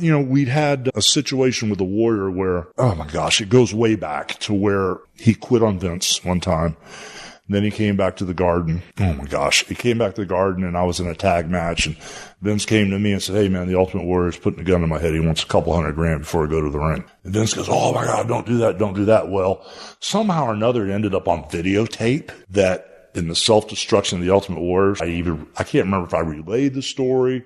You know, we'd had a situation with the Warrior where, oh my gosh, it goes way back to where he quit on Vince one time. Then he came back to the Garden. Oh my gosh. He came back to the Garden and I was in a tag match and Vince came to me and said, hey man, the Ultimate Warrior's putting a gun in my head. He wants a couple $100,000 before I go to the ring. And Vince goes, oh my God, don't do that. Don't do that. Well, somehow or another it ended up on videotape that in the self-destruction of the Ultimate Warriors, I can't remember if I relayed the story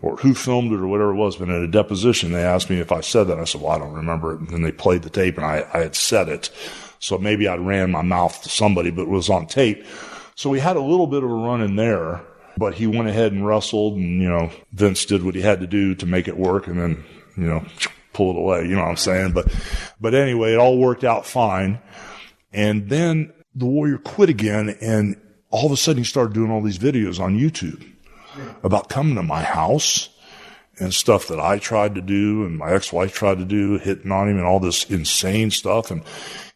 or who filmed it or whatever it was, but in a deposition, they asked me if I said that. I said, well, I don't remember it. And then they played the tape and I had said it. So maybe I ran my mouth to somebody, but it was on tape. So we had a little bit of a run in there, but he went ahead and wrestled and, you know, Vince did what he had to do to make it work and then, you know, pull it away. You know what I'm saying? But anyway, it all worked out fine. And then the Warrior quit again, and all of a sudden he started doing all these videos on YouTube about coming to my house and stuff that I tried to do and my ex-wife tried to do, hitting on him and all this insane stuff. And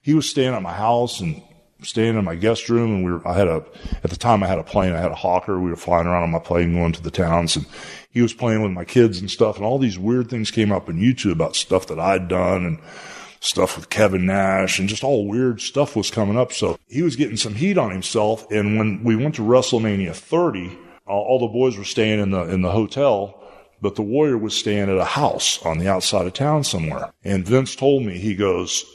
he was staying at my house and staying in my guest room. And at the time I had a plane. I had a Hawker. We were flying around on my plane going to the towns, and he was playing with my kids and stuff. And all these weird things came up on YouTube about stuff that I'd done and stuff with Kevin Nash and just all weird stuff was coming up. So he was getting some heat on himself. And when we went to WrestleMania 30, all the boys were staying in the hotel, but the Warrior was staying at a house on the outside of town somewhere. And Vince told me, he goes,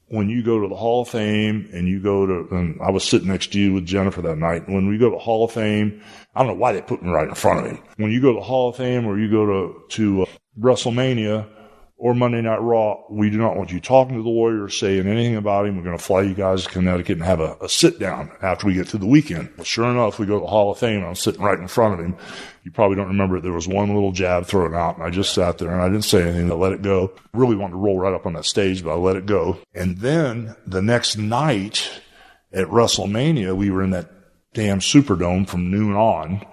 when you go to the Hall of Fame and I was sitting next to you with Jennifer that night. When we go to the Hall of Fame, I don't know why they put me right in front of him. When you go to the Hall of Fame or you go to WrestleMania, or Monday Night Raw, we do not want you talking to the Warrior or saying anything about him. We're going to fly you guys to Connecticut and have a sit down after we get through the weekend. Well, sure enough, we go to the Hall of Fame and I'm sitting right in front of him. You probably don't remember it. There was one little jab thrown out and I just sat there and I didn't say anything. I let it go. I really wanted to roll right up on that stage, but I let it go. And then the next night at WrestleMania, we were in that damn Superdome from noon on.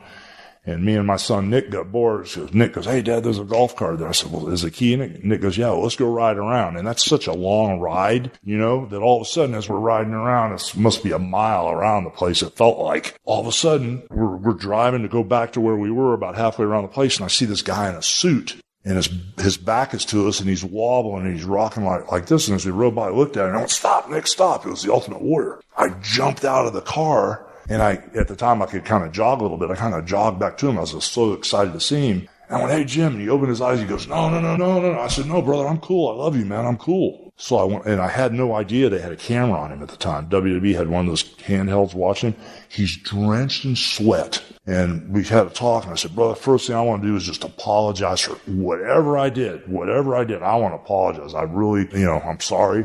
And me and my son Nick got bored. So Nick goes, hey, Dad, there's a golf cart there. I said, well, is the key in it? Nick goes, yeah, well, let's go ride around. And that's such a long ride, you know, that all of a sudden as we're riding around, it must be a mile around the place. It felt like all of a sudden we're driving to go back to where we were about halfway around the place. And I see this guy in a suit and his back is to us and he's wobbling and he's rocking like this. And as we rode by, I looked at it and I went, stop, Nick, stop. It was the Ultimate Warrior. I jumped out of the car. And at the time I could kind of jog a little bit. I kind of jogged back to him. I was just so excited to see him. And I went, hey, Jim. And he opened his eyes. He goes, no. I said, no, brother, I'm cool. I love you, man. I'm cool. So I went, and I had no idea they had a camera on him at the time. WWE had one of those handhelds watching. He's drenched in sweat. And we had a talk. And I said, brother, first thing I want to do is just apologize for whatever I did. I want to apologize. I really, I'm sorry,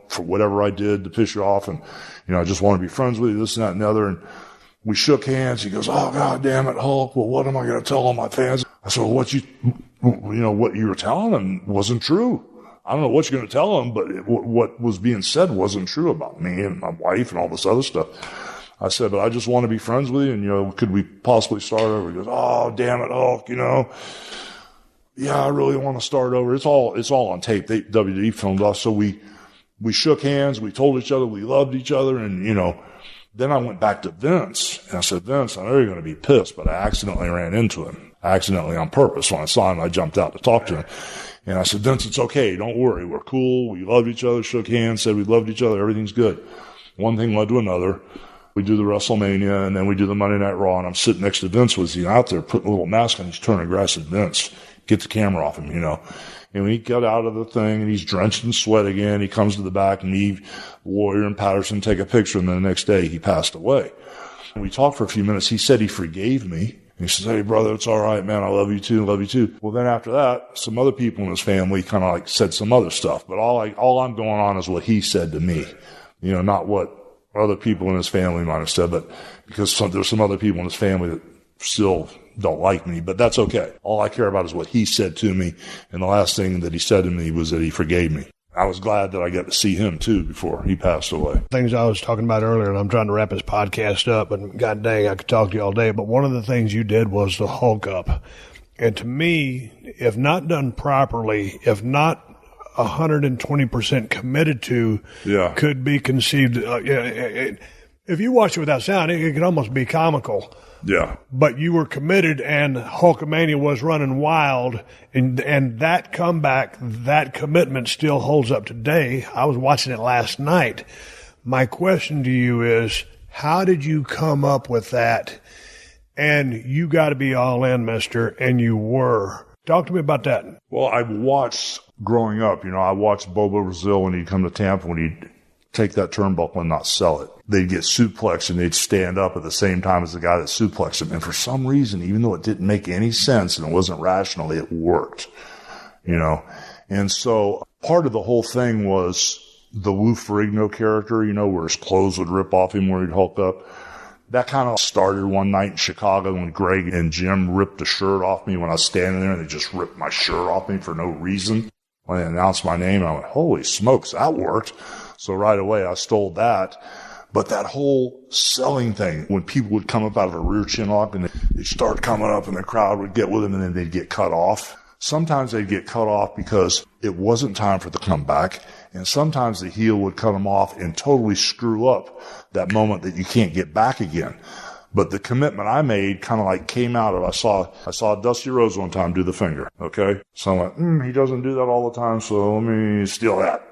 for whatever I did to piss you off. And, I just want to be friends with you, this and that and the other. And we shook hands. He goes, oh, God damn it, Hulk. Well, what am I going to tell all my fans? I said, well, what you were telling them wasn't true. I don't know what you're going to tell them, but what was being said wasn't true about me and my wife and all this other stuff. I said, but I just want to be friends with you. And, could we possibly start over? He goes, oh, damn it, Hulk, Yeah, I really want to start over. It's all on tape. WWE filmed us. So we shook hands. We told each other we loved each other. And, then I went back to Vince and I said, Vince, I know you're going to be pissed, but I accidentally ran into him. Accidentally on purpose. When I saw him, I jumped out to talk to him. And I said, Vince, it's okay. Don't worry. We're cool. We loved each other, shook hands, said we loved each other. Everything's good. One thing led to another. We do the WrestleMania and then we do the Monday Night Raw. And I'm sitting next to Vince with you out there putting a little mask on. He's turning aggressive. Vince, get the camera off him, And when he got out of the thing and he's drenched in sweat again, he comes to the back and me, Warrior and Patterson take a picture. And then the next day he passed away. And we talked for a few minutes. He said he forgave me. And he says, hey, brother, it's all right, man. I love you too. Love you too. Well, then after that, some other people in his family kind of said some other stuff. But all I'm going on is what he said to me. Not what other people in his family might have said, but because there's some other people in his family that still don't like me, but that's okay. All I care about is what he said to me. And the last thing that he said to me was that he forgave me. I was glad that I got to see him too before he passed away. Things I was talking about earlier, and I'm trying to wrap this podcast up, and god dang, I could talk to you all day. But one of the things you did was the Hulk up. And to me, if not done properly, if not 120% committed to, could be conceived. If you watch it without sound, it could almost be comical. Yeah. But you were committed, and Hulkamania was running wild, and that comeback, that commitment still holds up today. I was watching it last night. My question to you is, how did you come up with that? And you got to be all in, mister, and you were. Talk to me about that. Well, I watched growing up, I watched Bobo Brazil when he'd come to Tampa, when he'd take that turnbuckle and not sell it. They'd get suplexed and they'd stand up at the same time as the guy that suplexed him. And for some reason, even though it didn't make any sense and it wasn't rational, it worked, And so part of the whole thing was the Lou Ferrigno character, where his clothes would rip off him where he'd hulk up. That kind of started one night in Chicago when Greg and Jim ripped a shirt off me when I was standing there, and they just ripped my shirt off me for no reason. When they announced my name, I went, holy smokes, that worked. So right away I stole that. But that whole selling thing, when people would come up out of a rear chin lock and they'd start coming up and the crowd would get with them and then they'd get cut off. Sometimes they'd get cut off because it wasn't time for the comeback. And sometimes the heel would cut them off and totally screw up that moment that you can't get back again. But the commitment I made kind of like came out of, I saw Dusty Rhodes one time do the finger. Okay. So I'm like, he doesn't do that all the time. So let me steal that,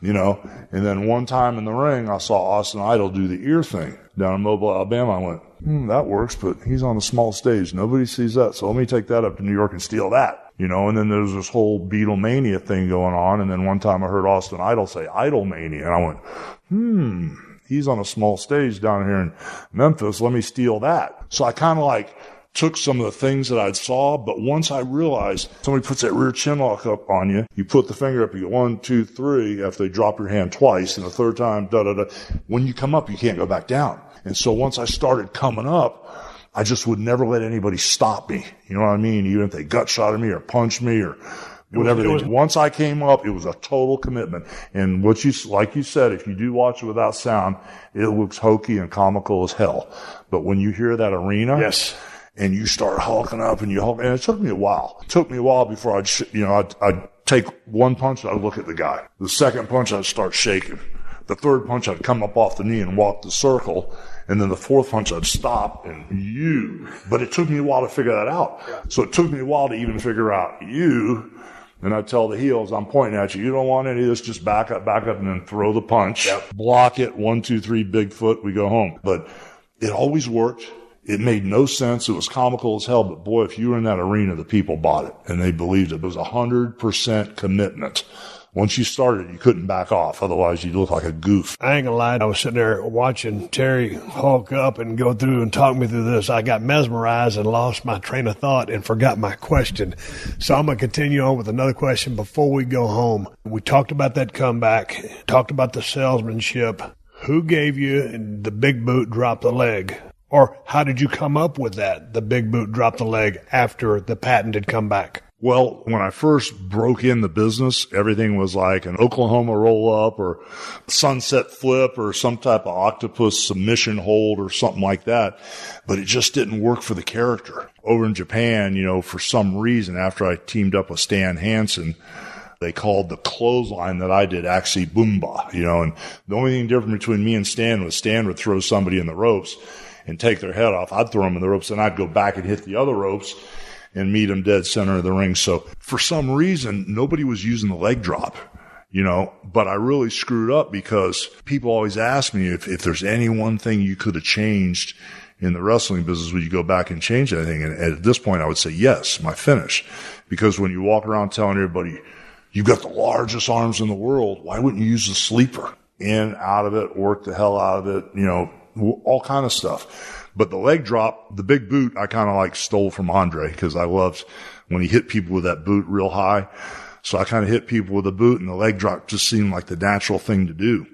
and then one time in the ring, I saw Austin Idol do the ear thing down in Mobile, Alabama. I went, that works, but he's on a small stage. Nobody sees that. So let me take that up to New York and steal that. And then there's this whole Beatlemania thing going on. And then one time I heard Austin Idol say Idolmania. And I went, he's on a small stage down here in Memphis. Let me steal that. So I kind of like took some of the things that I'd saw. But once I realized somebody puts that rear chin lock up on you, you put the finger up, you go 1, 2, 3, after they drop your hand twice, and the third time, da-da-da. When you come up, you can't go back down. And so once I started coming up, I just would never let anybody stop me. You know what I mean? Even if they gut shot at me or punched me or whatever. Once I came up, it was a total commitment. And like you said, if you do watch it without sound, it looks hokey and comical as hell. But when you hear that arena, yes, and you start hulking up and and it took me a while. It took me a while before I'd take one punch, I'd look at the guy. The second punch, I'd start shaking. The third punch, I'd come up off the knee and walk the circle. And then the fourth punch, I'd stop and but it took me a while to figure that out. Yeah. So it took me a while to even figure out and I'd tell the heels, I'm pointing at you. You don't want any of this. Just back up, and then throw the punch. Yep. Block it. 1, 2, 3, Bigfoot. We go home. But it always worked. It made no sense. It was comical as hell. But boy, if you were in that arena, the people bought it and they believed it. It was 100% commitment. Once you started, you couldn't back off. Otherwise, you'd look like a goof. I ain't gonna lie. I was sitting there watching Terry hulk up and go through and talk me through this. I got mesmerized and lost my train of thought and forgot my question. So I'm gonna continue on with another question before we go home. We talked about that comeback, talked about the salesmanship. Who gave you the big boot, drop the leg? Or how did you come up with that, the big boot, drop the leg, after the patent had come back? Well, when I first broke in the business, everything was like an Oklahoma roll-up or sunset flip or some type of octopus submission hold or something like that. But it just didn't work for the character. Over in Japan, for some reason, after I teamed up with Stan Hansen, they called the clothesline that I did actually Boomba, and the only thing different between me and Stan was Stan would throw somebody in the ropes and take their head off. I'd throw them in the ropes and I'd go back and hit the other ropes and meet him dead center of the ring. So for some reason, nobody was using the leg drop, but I really screwed up because people always ask me if there's any one thing you could have changed in the wrestling business, would you go back and change anything? And at this point, I would say yes, my finish. Because when you walk around telling everybody, you've got the largest arms in the world, why wouldn't you use the sleeper? In, out of it, work the hell out of it, all kind of stuff. But the leg drop, the big boot, I kind of like stole from Andre because I loved when he hit people with that boot real high. So I kind of hit people with a boot, and the leg drop just seemed like the natural thing to do.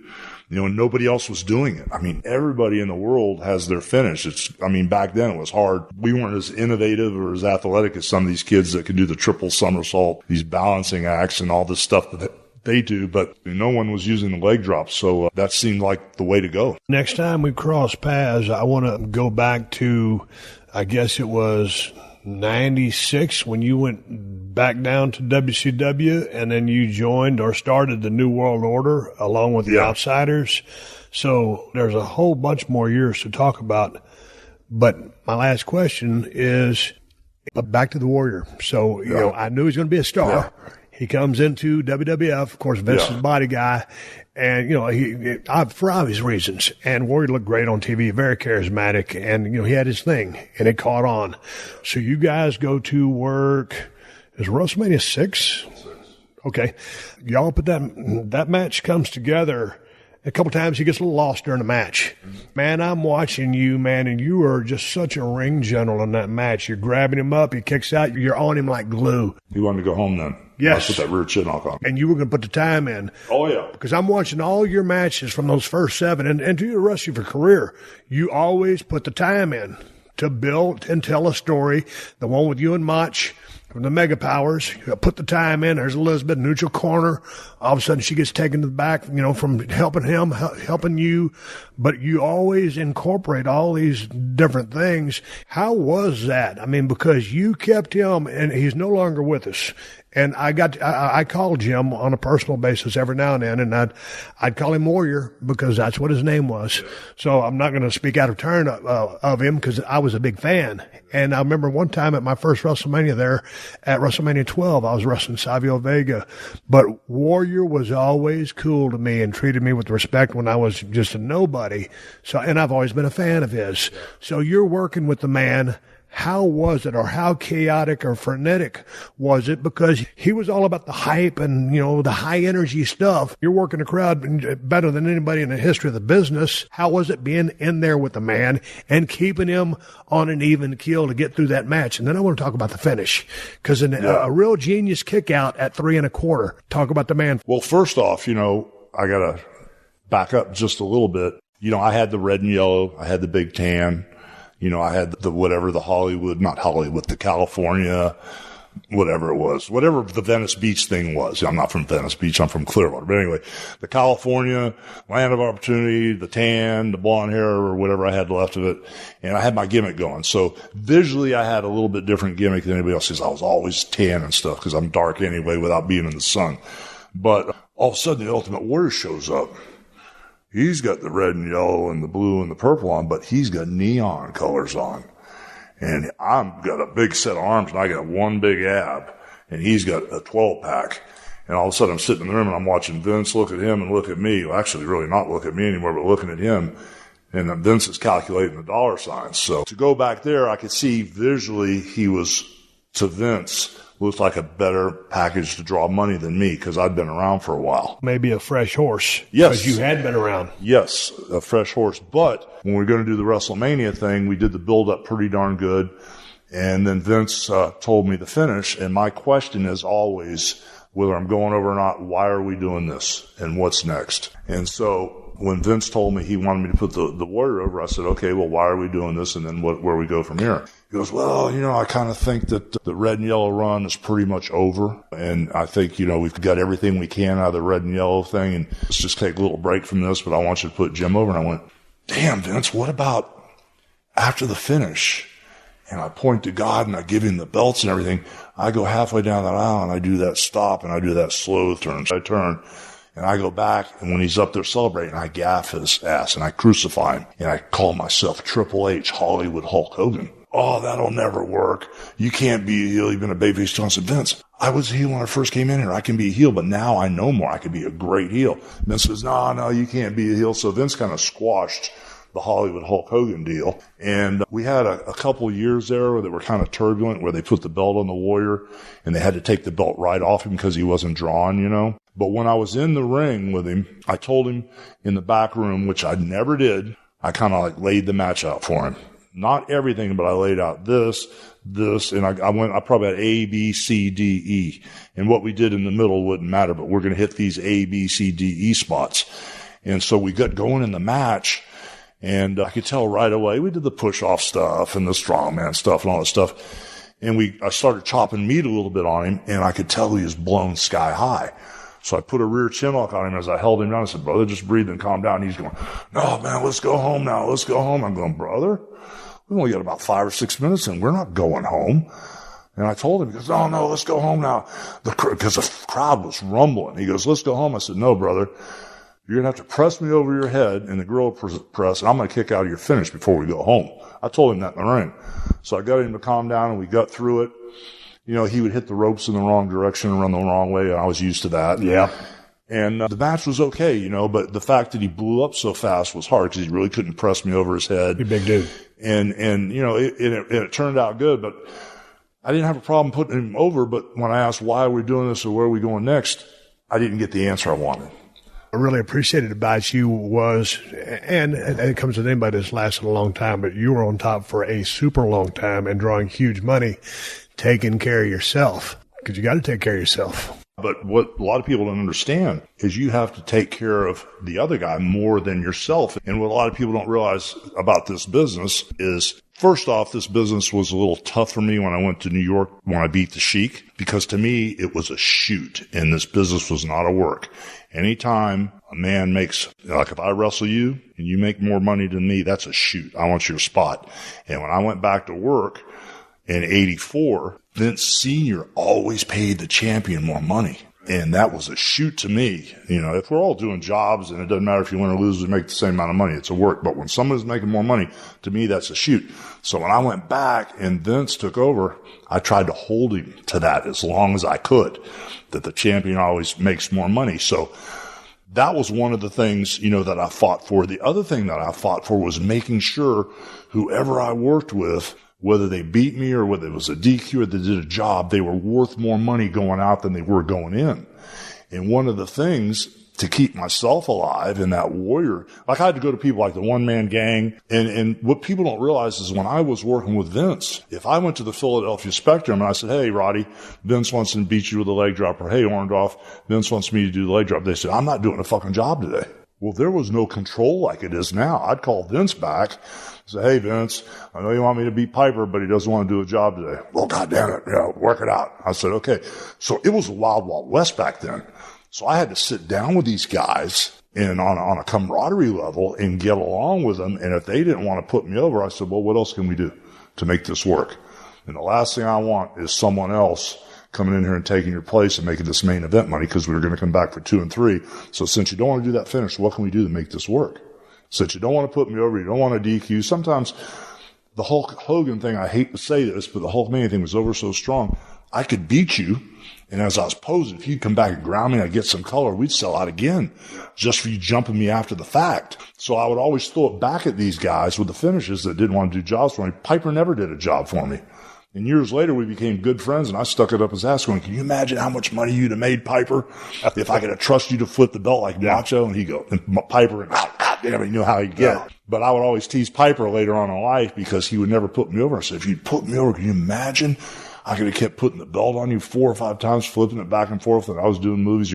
And nobody else was doing it. I mean, everybody in the world has their finish. Back then it was hard. We weren't as innovative or as athletic as some of these kids that could do the triple somersault, these balancing acts and all this stuff that they do, but no one was using the leg drop, so that seemed like the way to go. Next time we cross paths, I want to go back to, I guess it was 96 when you went back down to WCW, and then you joined or started the New World Order along with the Outsiders. So there's a whole bunch more years to talk about. But my last question is back to the Warrior. So, you know, I knew he was going to be a star. Yeah. He comes into WWF, of course, Vince's body guy, and, you know, he for obvious reasons. And Warrior looked great on TV, very charismatic, and, you know, he had his thing, and it caught on. So you guys go to work, is WrestleMania VI? Okay. Y'all put that match comes together. A couple times he gets a little lost during the match. Man, I'm watching you, man, and you are just such a ring general in that match. You're grabbing him up, he kicks out, you're on him like glue. He wanted to go home then. Yes. I put that rear chin knock on. And you were going to put the time in. Oh, yeah. Because I'm watching all your matches from those first 7, and to the rest of your career, you always put the time in to build and tell a story. The one with you and Mach from the Mega Powers, you put the time in. There's Elizabeth, neutral corner. All of a sudden she gets taken to the back, you know, from helping him, helping you. But you always incorporate all these different things. How was that? I mean, because you kept him, and he's no longer with us. And I called Jim on a personal basis every now and then, and I'd call him Warrior because that's what his name was. So I'm not going to speak out of turn of him because I was a big fan. And I remember one time at my first WrestleMania there, at WrestleMania 12, I was wrestling Savio Vega. But Warrior was always cool to me and treated me with respect when I was just a nobody. So, and I've always been a fan of his. So you're working with the man. How was it, or how chaotic or frenetic was it? Because he was all about the hype and, you know, the high energy stuff. You're working the crowd better than anybody in the history of the business. How was it being in there with the man and keeping him on an even keel to get through that match? And then I want to talk about the finish, because a real genius kick out at 3 1/4. Talk about the man. Well, first off, you know, I got to back up just a little bit. You know, I had the red and yellow. I had the big tan. You know, I had the California, whatever it was, whatever the Venice Beach thing was. I'm not from Venice Beach. I'm from Clearwater. But anyway, the California, land of opportunity, the tan, the blonde hair, or whatever I had left of it. And I had my gimmick going. So visually, I had a little bit different gimmick than anybody else, because I was always tan and stuff, because I'm dark anyway without being in the sun. But all of a sudden, the Ultimate Warrior shows up. He's got the red and yellow and the blue and the purple on, but he's got neon colors on. And I've got a big set of arms, and I got one big ab, and he's got a 12-pack. And all of a sudden, I'm sitting in the room, and I'm watching Vince look at him and look at me. Well, actually, really not look at me anymore, but looking at him. And then Vince is calculating the dollar signs. So to go back there, I could see visually he was, to Vince, looked like a better package to draw money than me, because I'd been around for a while. Maybe a fresh horse. Yes. Because you had been around. Yes, a fresh horse. But when we were going to do the WrestleMania thing, we did the build-up pretty darn good. And then Vince told me the finish. And my question is always, whether I'm going over or not, why are we doing this? And what's next? And so when Vince told me he wanted me to put the Warrior over, I said, okay, well, why are we doing this? And then where we go from here? He goes, well, you know, I kind of think that the red and yellow run is pretty much over. And I think, you know, we've got everything we can out of the red and yellow thing. And let's just take a little break from this, but I want you to put Jim over. And I went, damn, Vince, what about after the finish? And I point to God and I give him the belts and everything. I go halfway down that aisle and I do that stop and I do that slow turn. So I turn and I go back, and when he's up there celebrating, I gaff his ass and I crucify him. And I call myself Triple H, Hollywood Hulk Hogan. Oh, that'll never work. You can't be a heel. You've been a babyface. John said, Vince, I was a heel when I first came in here. I can be a heel, but now I know more. I can be a great heel. Vince says, no, you can't be a heel. So Vince kind of squashed the Hollywood Hulk Hogan deal. And we had a couple years there that were kind of turbulent, where they put the belt on the Warrior and they had to take the belt right off him because he wasn't drawn, you know. But when I was in the ring with him, I told him in the back room, which I never did, I kind of like laid the match out for him. Not everything, but I laid out this, and I probably had A, B, C, D, E. And what we did in the middle wouldn't matter, but we're going to hit these A, B, C, D, E spots. And so we got going in the match, and I could tell right away, we did the push-off stuff and the strongman stuff and all that stuff. And I started chopping meat a little bit on him, and I could tell he was blown sky high. So I put a rear chin lock on him as I held him down. I said, brother, just breathe and calm down. And he's going, no, man, let's go home now. Let's go home. I'm going, brother, we only got about 5 or 6 minutes and we're not going home. And I told him, he goes, oh no, let's go home now. Because the crowd was rumbling. He goes, let's go home. I said, no, brother, you're going to have to press me over your head in the gorilla press, and I'm going to kick out of your finish before we go home. I told him that in the ring. So I got him to calm down and we got through it. You know, he would hit the ropes in the wrong direction and run the wrong way, and I was used to that. Yeah. And the match was okay, you know, but the fact that he blew up so fast was hard because he really couldn't press me over his head. You're a big dude. And you know, it turned out good, but I didn't have a problem putting him over. But when I asked why are we doing this or where are we going next, I didn't get the answer I wanted. I really appreciated about you was, and it comes with anybody that's lasted a long time, but you were on top for a super long time and drawing huge money, taking care of yourself, because you got to take care of yourself. But what a lot of people don't understand is you have to take care of the other guy more than yourself. And what a lot of people don't realize about this business is, first off, this business was a little tough for me when I went to New York when I beat the Sheik, because to me, it was a shoot and this business was not a work. Anytime a man makes, like if I wrestle you and you make more money than me, that's a shoot. I want your spot. And when I went back to work in 84, Vince Sr. always paid the champion more money. And that was a shoot to me. You know, if we're all doing jobs and it doesn't matter if you win or lose, we make the same amount of money. It's a work. But when someone's making more money, to me, that's a shoot. So when I went back and Vince took over, I tried to hold him to that as long as I could, that the champion always makes more money. So that was one of the things, you know, that I fought for. The other thing that I fought for was making sure whoever I worked with, whether they beat me or whether it was a DQ or they did a job, they were worth more money going out than they were going in. And one of the things to keep myself alive in that warrior, like I had to go to people like the one-man gang. And what people don't realize is when I was working with Vince, if I went to the Philadelphia Spectrum and I said, hey, Roddy, Vince wants to beat you with a leg drop, or hey, Orndorff, Vince wants me to do the leg drop. They said, I'm not doing a fucking job today. Well, there was no control like it is now. I'd call Vince back and say, hey, Vince, I know you want me to beat Piper, but he doesn't want to do a job today. Well, goddamn it, you know, work it out. I said, okay. So it was a wild, wild west back then. So I had to sit down with these guys and on a camaraderie level and get along with them. And if they didn't want to put me over, I said, well, what else can we do to make this work? And the last thing I want is someone else coming in here and taking your place and making this main event money, because we were going to come back for 2 and 3. So since you don't want to do that finish, what can we do to make this work? Since you don't want to put me over, you don't want to DQ. Sometimes the Hulk Hogan thing, I hate to say this, but the Hulk Mania thing was over so strong. I could beat you, and as I was posing, if you'd come back and ground me, I'd get some color, we'd sell out again just for you jumping me after the fact. So I would always throw it back at these guys with the finishes that didn't want to do jobs for me. Piper never did a job for me. And years later, we became good friends, and I stuck it up his ass going, can you imagine how much money you'd have made, Piper, if I could have trusted you to flip the belt like Macho? And he'd go, and Piper, and God damn it, he knew how he'd get it. But I would always tease Piper later on in life because he would never put me over. I said, if you'd put me over, can you imagine? I could have kept putting the belt on you 4 or 5 times, flipping it back and forth, and I was doing movies.